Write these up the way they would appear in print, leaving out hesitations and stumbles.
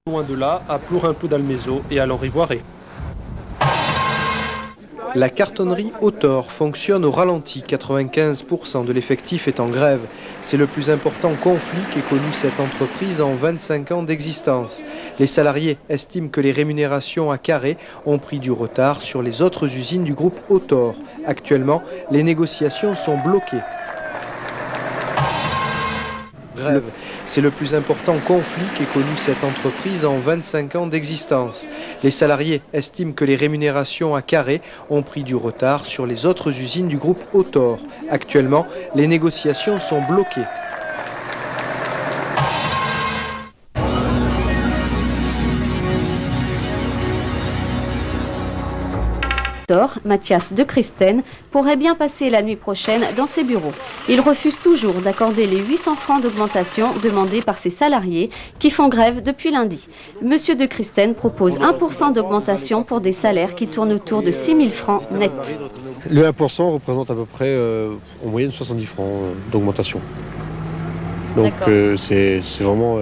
Loin de là, à Plourin-Poudalmézeau et à l'Henri-Voiré. La cartonnerie Autor fonctionne au ralenti, 95% de l'effectif est en grève. C'est le plus important conflit qu'ait connu cette entreprise en 25 ans d'existence. Les salariés estiment que les rémunérations à carré ont pris du retard sur les autres usines du groupe Autor. Actuellement, les négociations sont bloquées. Grève. C'est le plus important conflit qu'ait connu cette entreprise en 25 ans d'existence. Les salariés estiment que les rémunérations à carré ont pris du retard sur les autres usines du groupe Autor. Actuellement, les négociations sont bloquées. Mathias de Christen pourrait bien passer la nuit prochaine dans ses bureaux. Il refuse toujours d'accorder les 800 francs d'augmentation demandés par ses salariés qui font grève depuis lundi. Monsieur de Christen propose 1% d'augmentation pour des salaires qui tournent autour de 6 000 francs net. Le 1% représente à peu près en moyenne 70 francs d'augmentation. Donc c'est vraiment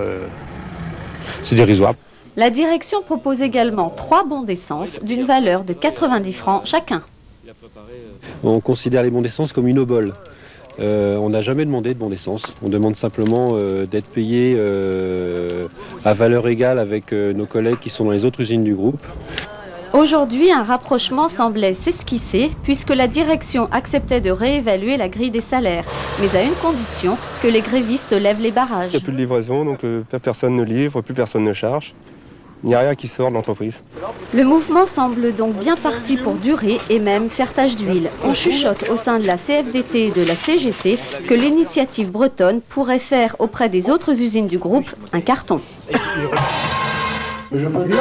c'est dérisoire. La direction propose également 3 bons d'essence d'une valeur de 90 francs chacun. On considère les bons d'essence comme une obole. On n'a jamais demandé de bons d'essence. On demande simplement d'être payé à valeur égale avec nos collègues qui sont dans les autres usines du groupe. Aujourd'hui, un rapprochement semblait s'esquisser puisque la direction acceptait de réévaluer la grille des salaires, mais à une condition, que les grévistes lèvent les barrages. Il n'y a plus de livraison, donc plus personne ne livre, plus personne ne charge. Il n'y a rien qui sort de l'entreprise. Le mouvement semble donc bien parti pour durer et même faire tache d'huile. On chuchote au sein de la CFDT et de la CGT que l'initiative bretonne pourrait faire auprès des autres usines du groupe un carton. Je peux dire ?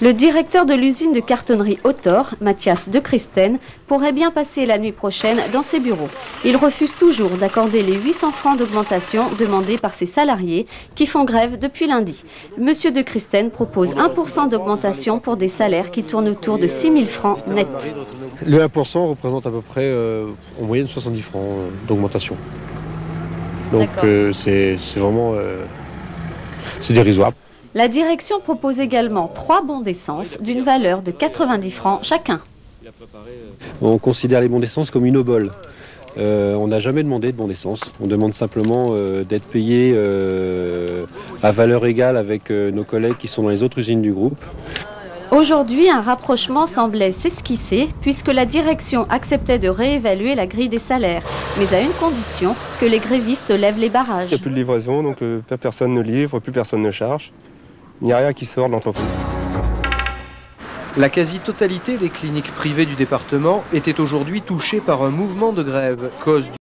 Le directeur de l'usine de cartonnerie Autor, Mathias de Christen, pourrait bien passer la nuit prochaine dans ses bureaux. Il refuse toujours d'accorder les 800 francs d'augmentation demandés par ses salariés qui font grève depuis lundi. Monsieur de Christen propose 1% d'augmentation pour des salaires qui tournent autour de 6 000 francs net. Le 1% représente à peu près en moyenne 70 francs d'augmentation. Donc c'est vraiment c'est dérisoire. La direction propose également 3 bons d'essence d'une valeur de 90 francs chacun. On considère les bons d'essence comme une obole. On n'a jamais demandé de bons d'essence. On demande simplement d'être payé à valeur égale avec nos collègues qui sont dans les autres usines du groupe. Aujourd'hui, un rapprochement semblait s'esquisser puisque la direction acceptait de réévaluer la grille des salaires, mais à une condition, que les grévistes lèvent les barrages. Il n'y a plus de livraison, donc plus personne ne livre, plus personne ne charge. Il n'y a rien qui sort de l'entreprise. La quasi-totalité des cliniques privées du département était aujourd'hui touchée par un mouvement de grève, cause du